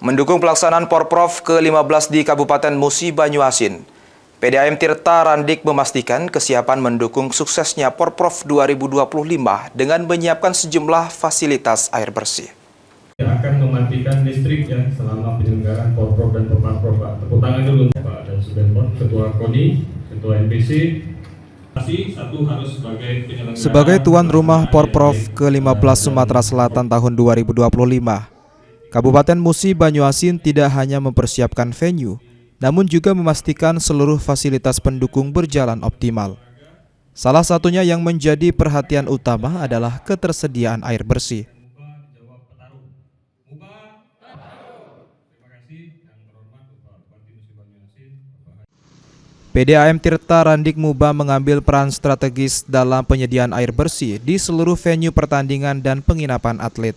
Mendukung pelaksanaan Porprov ke-15 di Kabupaten Musi Banyuasin, PDAM Tirta Randik memastikan kesiapan mendukung suksesnya Porprov 2025 dengan menyiapkan sejumlah fasilitas air bersih. Akan mematikan listrik ya selama penyelenggaraan Porprov dan Peparprov, Pak. Tepuk tangan dulu Pak dan Subenpor, Ketua KONI, Ketua NPC. Sebagai tuan rumah Porprov ke-15 Sumatera Selatan tahun 2025, Kabupaten Musi Banyuasin tidak hanya mempersiapkan venue, namun juga memastikan seluruh fasilitas pendukung berjalan optimal. Salah satunya yang menjadi perhatian utama adalah ketersediaan air bersih. PDAM Tirta Randik Muba mengambil peran strategis dalam penyediaan air bersih di seluruh venue pertandingan dan penginapan atlet,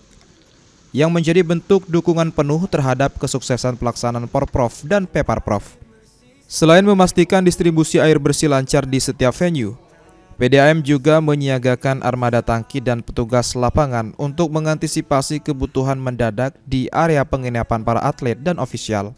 yang menjadi bentuk dukungan penuh terhadap kesuksesan pelaksanaan Porprov dan Peparprov. Selain memastikan distribusi air bersih lancar di setiap venue, PDAM juga menyiagakan armada tangki dan petugas lapangan untuk mengantisipasi kebutuhan mendadak di area penginapan para atlet dan ofisial.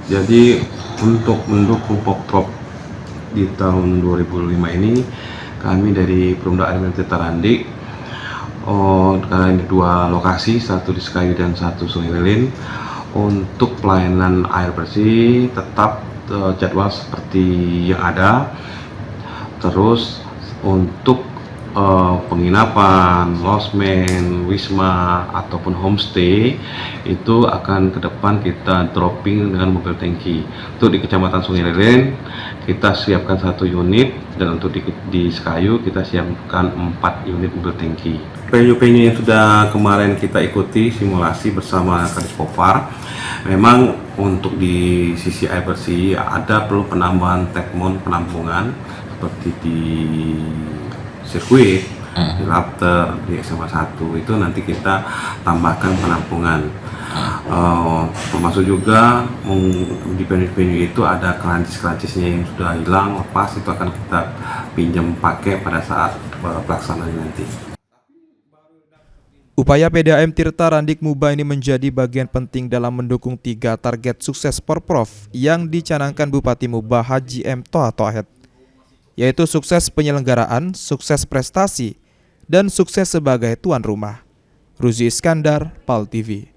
Jadi untuk mendukung Porprov di tahun 2005 ini, kami dari Perumda Air Tirta Randik, karena ini dua lokasi, satu di Sekayu dan satu Sungai Lilin, untuk pelayanan air bersih tetap jadwal seperti yang ada. Terus untuk penginapan, losmen, wisma ataupun homestay itu akan ke depan kita dropping dengan mobil tangki. Untuk di Kecamatan Sungai Lilin kita siapkan 1 unit, dan untuk di Sekayu kita siapkan 4 unit mobil tangki. Venue-venue yang sudah kemarin kita ikuti simulasi bersama Kadisopar, memang untuk di sisi air bersih ada perlu penambahan tekmon penampungan seperti di sirkuit, di Raptor, di SMA 1 itu nanti kita tambahkan penampungan. Termasuk juga di venue-venue itu ada kerancis-kerancisnya yang sudah hilang, lepas, itu akan kita pinjam pakai pada saat pelaksanaan nanti. Upaya PDAM Tirta Randik Muba ini menjadi bagian penting dalam mendukung 3 target sukses Porprov yang dicanangkan Bupati Muba Haji M. Toha Toahed, yaitu sukses penyelenggaraan, sukses prestasi, dan sukses sebagai tuan rumah. Ruzi Iskandar, PAL TV.